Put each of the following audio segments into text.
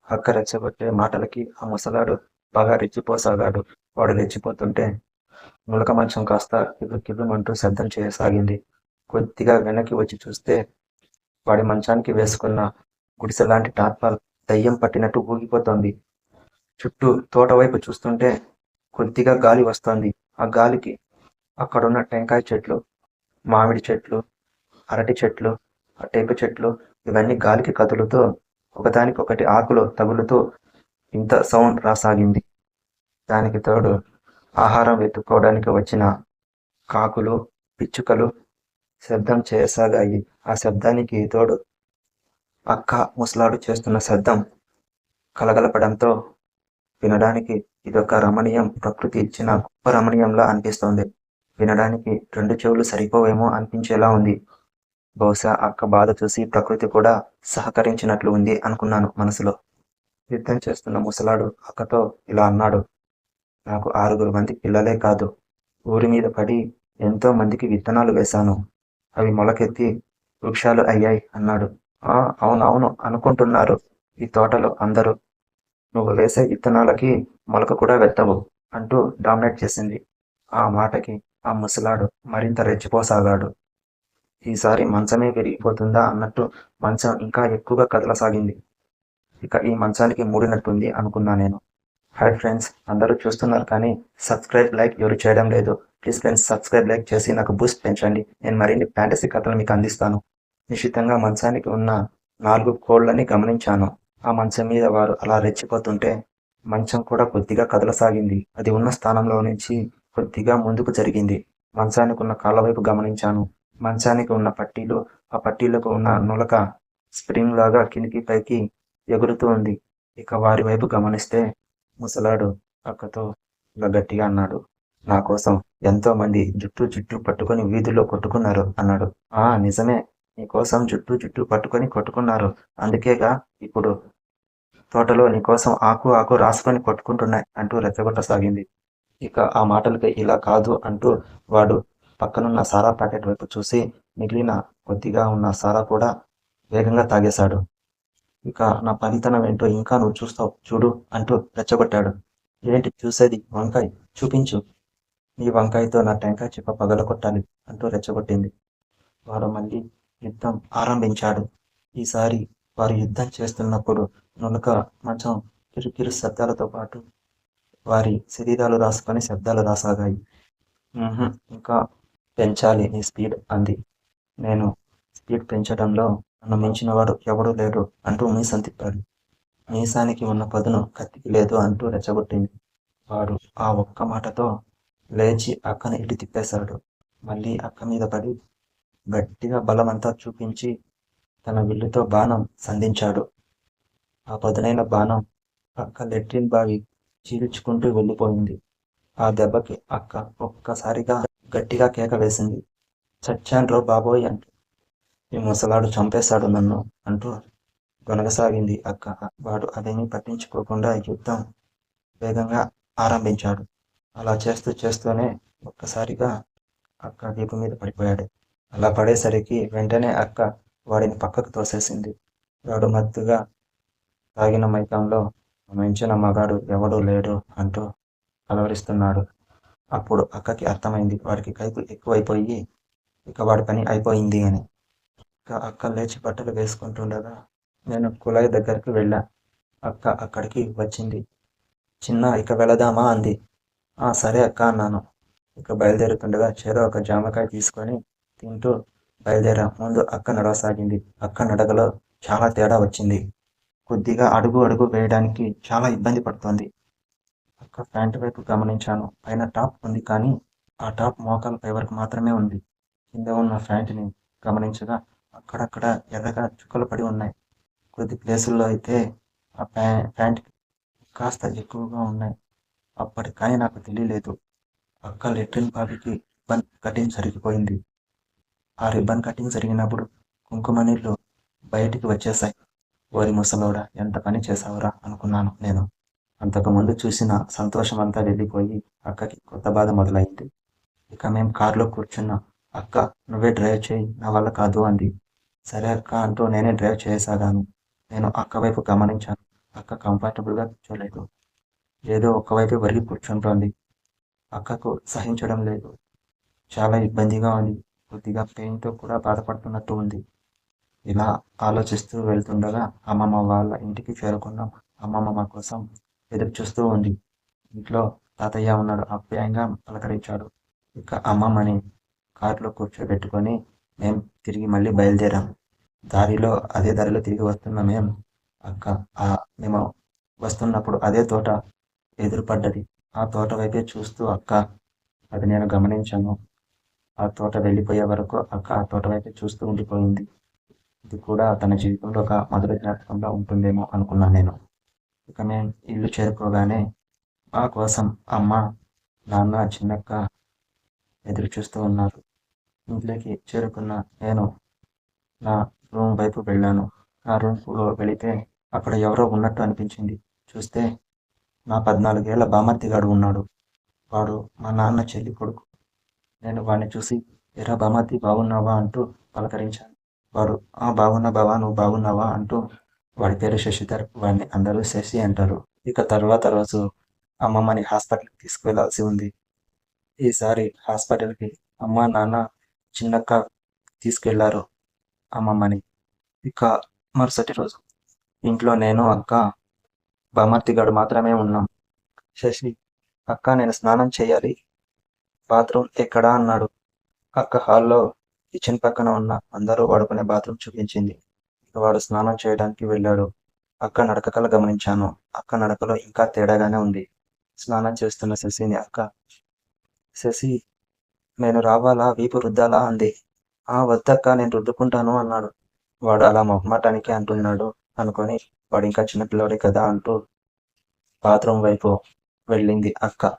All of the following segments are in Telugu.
అక్క రెచ్చగొట్టే మాటలకి ఆ ముసలాడు బాగా రెచ్చిపోసాగాడు. వాడు రెచ్చిపోతుంటే నులక మంచం కాస్త కిర్రుమంటూ శబ్దం చేయసాగింది. కొద్దిగా వెనక్కి వచ్చి చూస్తే వాడి మంచానికి వేసుకున్న గుడిసెలాంటి టార్పాల్ దయ్యం పట్టినట్టు ఊగిపోతోంది. చుట్టూ తోట వైపు చూస్తుంటే కొద్దిగా గాలి వస్తోంది. ఆ గాలికి అక్కడున్న టెంకాయ చెట్లు, మామిడి చెట్లు, అరటి చెట్లు, టేకు చెట్లు ఇవన్నీ గాలికి కదులుతూ ఒకదానికొకటి ఆకులు తగులుతూ ఇంత సౌండ్ రాసాగింది. దానికి తోడు ఆహారం వెతుక్కోవడానికి వచ్చిన కాకులు, పిచ్చుకలు శబ్దం చేయసాగాయి. ఆ శబ్దానికి తోడు అక్క ముసలాడు చేస్తున్న శబ్దం కలగలపడంతో వినడానికి ఇదొక రమణీయం, ప్రకృతి ఇచ్చిన గొప్ప రమణీయంలా అనిపిస్తోంది. వినడానికి 2 చెవులు సరిపోవేమో అనిపించేలా ఉంది. బహుశా అక్క బాధ చూసి ప్రకృతి కూడా సహకరించినట్లు ఉంది అనుకున్నాను మనసులో. యుద్ధం చేస్తున్న ముసలాడు అక్కతో ఇలా అన్నాడు. నాకు 6 మంది పిల్లలే కాదు, ఊరి మీద పడి ఎంతో మందికి విత్తనాలు వేశాను. అవి మొలకెత్తి వృక్షాలు అయ్యాయి అన్నాడు. అవునవును అనుకుంటున్నారు ఈ తోటలో అందరూ. నువ్వు వేసే విత్తనాలకి మొలక కూడా వెత్తవు అంటూ డామినేట్ చేసింది. ఆ మాటకి ఆ ముసలాడు మరింత రెచ్చిపోసాగాడు. ఈసారి మంచమే విరిగిపోతుందా అన్నట్టు మంచం ఇంకా ఎక్కువగా కదలసాగింది. ఇక ఈ మంచానికి మూడినట్టుంది అనుకున్నా నేను. హాయ్ ఫ్రెండ్స్, అందరూ చూస్తున్నారు కానీ సబ్స్క్రైబ్, లైక్ ఎవరు చేయడం లేదు. ప్లీజ్ ఫ్రెండ్స్, సబ్స్క్రైబ్, లైక్ చేసి నాకు బూస్ట్ పెంచండి. నేను మరిన్ని ఫ్యాంటసీ కథలు మీకు అందిస్తాను. నిశ్చితంగా మంచానికి ఉన్న 4 కోళ్లని గమనించాను. ఆ మంచం మీద వారు అలా రెచ్చిపోతుంటే మంచం కూడా కొద్దిగా కదలసాగింది. అది ఉన్న స్థానంలో నుంచి కొద్దిగా ముందుకు జరిగింది. మంచానికి ఉన్న కాళ్ళ వైపు గమనించాను. మంచానికి ఉన్న పట్టీలు, ఆ పట్టీలకు ఉన్న నులక స్ప్రింగ్ లాగా కిందికి పైకి ఎగురుతూ ఉంది. ఇక వారి వైపు గమనిస్తే ముసలాడు అక్కతో ఇలా గట్టిగా అన్నాడు. నా కోసం ఎంతో మంది జుట్టు పట్టుకొని వీధుల్లో కొట్టుకున్నారు అన్నాడు. నిజమే, నీకోసం జుట్టు పట్టుకొని కొట్టుకున్నారు. అందుకేగా ఇప్పుడు తోటలో నీకోసం ఆకు రాసుకొని కొట్టుకుంటున్నాయి అంటూ రెచ్చగొట్టసాగింది. ఇక ఆ మాటలకి ఇలా కాదు అంటూ వాడు పక్కనున్న సారా ప్యాకెట్ వైపు చూసి మిగిలిన కొద్దిగా ఉన్న సారా కూడా వేగంగా తాగేశాడు. ఇక నా పనితనం ఏంటో ఇంకా నువ్వు చూస్తావు చూడు అంటూ రెచ్చగొట్టాడు. ఏంటి చూసేది? వంకాయ్ చూపించు. నీ వంకాయతో నా టెంకాయ చిప్ప పగలగొట్టాలి అంటూ రెచ్చగొట్టింది. వాడు మళ్ళీ యుద్ధం ఆరంభించాడు. ఈసారి వారు యుద్ధం చేస్తున్నప్పుడు నులక మంచం కిరుకిరు శబ్దాలతో పాటు వారి శరీరాలు రాసుకొని శబ్దాలు రాసాగాయి. ఇంకా పెంచాలి నీ స్పీడ్ అంది. నేను స్పీడ్ పెంచడంలో నన్ను మించినవాడు ఎవడూ లేడు అంటూ మీసం తిప్పాడు. మీసానికి ఉన్న పదును కత్తికి లేదు అంటూ రెచ్చగొట్టింది. వాడు ఆ ఒక్క మాటతో లేచి అక్కను ఇటు తిప్పేశాడు. మళ్ళీ అక్క మీద పడి గట్టిగా బలమంతా చూపించి తన విల్లుతో బాణం సంధించాడు. ఆ పదునైన బాణం అక్క లెట్రిన్ బావి చీల్చుకుంటూ వెళ్ళిపోయింది. ఆ దెబ్బకి అక్క ఒక్కసారిగా గట్టిగా కేక వేసింది. చచ్చాన్రో బాబోయ్ అంటూ. ఈ ముసలాడు చంపేశాడు నన్ను అంటూ గొనగసాగింది అక్క. వాడు అదేమీ పట్టించుకోకుండా యుద్ధం వేగంగా ఆరంభించాడు. అలా చేస్తూనే ఒక్కసారిగా అక్క వీపు మీద పడిపోయాడు. అలా పడేసరికి వెంటనే అక్క వాడిని పక్కకు తోసేసింది. వాడు మత్తుగా తాగిన మైకంలో మించిన మగాడు ఎవడూ లేడు అంటూ కలవరిస్తున్నాడు. అప్పుడు అక్కకి అర్థమైంది వాడికి కైపు ఎక్కువైపోయి ఇక వాడి పని అయిపోయింది అని. ఇక అక్క లేచి బట్టలు వేసుకుంటుండగా నేను కుళాయి దగ్గరికి వెళ్ళా. అక్క అక్కడికి వచ్చింది. చిన్న ఇక వెళదామా అంది. సరే అక్క అన్నాను. ఇక బయలుదేరుతుండగా చెరో ఒక జామకాయ తీసుకొని తింటూ బయలుదేరా. ముందు అక్క నడవసాగింది. అక్క నడకలో చాలా తేడా వచ్చింది. కొద్దిగా అడుగు వేయడానికి చాలా ఇబ్బంది పడుతోంది. అక్క ప్యాంటు వైపు గమనించాను. పైన టాప్ ఉంది కానీ ఆ టాప్ మోకాల పై వరకు మాత్రమే ఉంది. కింద ఉన్న ప్యాంటుని గమనించగా అక్కడక్కడ ఎర్రగా చుక్కలు పడి ఉన్నాయి. కొద్ది ప్లేసుల్లో అయితే ఆ ప్యాంట్ కాస్త ఎక్కువగా ఉన్నాయి. అప్పటి కానీ నాకు తెలియలేదు. అక్క లెట్రిన్ బావికి రిబ్బన్ కటింగ్ జరిగిపోయింది. ఆ రిబ్బన్ కటింగ్ జరిగినప్పుడు కుంకుమ నీళ్ళు బయటికి వచ్చేశాయి. ఓరి ముసలోడా, ఎంత పని చేశావురా అనుకున్నాను నేను. అంతకుముందు చూసిన సంతోషం అంతా వెళ్ళిపోయి అక్కకి కొత్త బాధ మొదలైంది. ఇక మేం కారులో కూర్చున్నాం. అక్క నువ్వే డ్రైవ్ చేయి, నా వల్ల కాదు అంది. సరే అక్క అంటూ నేనే డ్రైవ్ చేయసాగాను. నేను అక్క వైపు గమనించాను. అక్క కంఫర్టబుల్గా కూర్చోలేదు. ఏదో ఒకవైపు వరిగి కూర్చుంటోంది. అక్కకు సహించడం లేదు. చాలా ఇబ్బందిగా ఉంది. కొద్దిగా పెయిన్తో కూడా బాధపడుతున్నట్టు ఉంది. ఇలా ఆలోచిస్తూ వెళ్తుండగా అమ్మమ్మ వాళ్ళ ఇంటికి చేరుకున్నాం. అమ్మమ్మ మా కోసం ఎదురు చూస్తూ ఉంది. ఇంట్లో తాతయ్య ఉన్నాడు. ఆప్యాయంగా పలకరించాడు. ఇక అమ్మమ్మని కారులో కూర్చోబెట్టుకొని మేం తిరిగి మళ్ళీ బయలుదేరాం. అదే దారిలో తిరిగి వస్తున్న మేము వస్తున్నప్పుడు అదే తోట ఎదురుపడ్డది. ఆ తోట వైపే చూస్తూ అది నేను గమనించాను. ఆ తోట వెళ్ళిపోయే వరకు అక్క ఆ తోట వైపే చూస్తూ ఉండిపోయింది. ఇది కూడా తన జీవితంలో ఒక మధుర జ్ఞాపకంగా ఉంటుందేమో అనుకున్నాను నేను. ఇక మేము ఇల్లు చేరుకోగానే మా కోసం అమ్మ, నాన్న, చిన్నక్క ఎదురు చూస్తూ ఉన్నారు. ఇంట్లోకి చేరుకున్న నేను నా రూమ్ వైపు వెళ్ళాను. నా రూమ్లో వెళితే అక్కడ ఎవరో ఉన్నట్టు అనిపించింది. చూస్తే నా 14 ఏళ్ల బామర్దిగాడు ఉన్నాడు. వాడు మా నాన్న చెల్లి కొడుకు. నేను వాడిని చూసి, "ఏరా బామర్ది, బాగున్నావా?" అంటూ పలకరించాను. వాడు, "ఆ బాగున్నా బావా, నువ్వు బాగున్నావా?" అంటూ వాడి పేరు శశిధర్. వాడిని అందరూ శశి అంటారు. ఇక తర్వాత రోజు అమ్మమ్మని హాస్పిటల్కి తీసుకువెళ్లాల్సి ఉంది. ఈసారి హాస్పిటల్కి అమ్మ, నాన్న, చిన్నక్క తీసుకెళ్లారు అమ్మమ్మని. ఇక మరుసటి రోజు ఇంట్లో నేను, అక్క, బామర్దిగాడు మాత్రమే ఉన్నాం. శశి, "అక్క, నేను స్నానం చేయాలి, బాత్రూమ్ ఎక్కడా?" అన్నాడు. అక్క హాల్లో కిచెన్ పక్కన ఉన్న అందరూ వాడుకునే బాత్రూమ్ చూపించింది. ఇక వాడు స్నానం చేయడానికి వెళ్ళాడు. అక్క నడకలు గమనించాను. అక్క నడకలో ఇంకా తేడాగానే ఉంది. స్నానం చేస్తున్న శశిని అక్క, "శశి, నేను రావాలా, వీపు రుద్దాలా?" అంది. "ఆ వద్దక్క, నేను రుద్దుకుంటాను" అన్నాడు. వాడు అలా మొహమాటానికి అంటున్నాడు అనుకొని వాడు ఇంకా చిన్నపిల్లాడే కదా అంటూ బాత్రూమ్ వైపు వెళ్ళింది అక్క.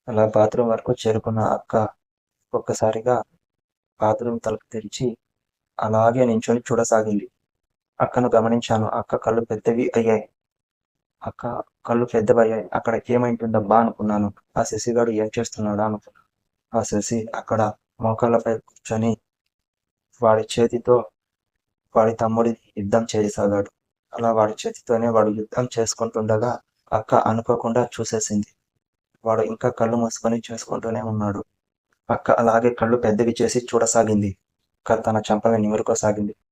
అలా బాత్రూమ్ వరకు చేరుకున్న అక్క ఒక్కసారిగా బాత్రూమ్ తలుపు తెరిచి అలాగే నించొని చూడసాగింది. అక్కను గమనించాను. అక్క కళ్ళు పెద్దవయ్యాయి. అక్కడ ఏమైంటుందబ్బా అనుకున్నాను. ఆ శశిగాడు ఏం చేస్తున్నాడా అనుకున్నాను. ఆ శశి అక్కడ మోకాళ్ళపై కూర్చొని వాడి చేతితో వాడి తమ్ముడి యుద్ధం చేయసాగాడు. అలా వాడి చేతితోనే వాడు యుద్ధం చేసుకుంటుండగా అక్క అనుకోకుండా చూసేసింది. వాడు ఇంకా కళ్ళు మూసుకొని చేసుకుంటూనే ఉన్నాడు. అక్క అలాగే కళ్ళు పెద్దవి చేసి చూడసాగింది. తన చెంపల్ని నిమురుకోసాగింది.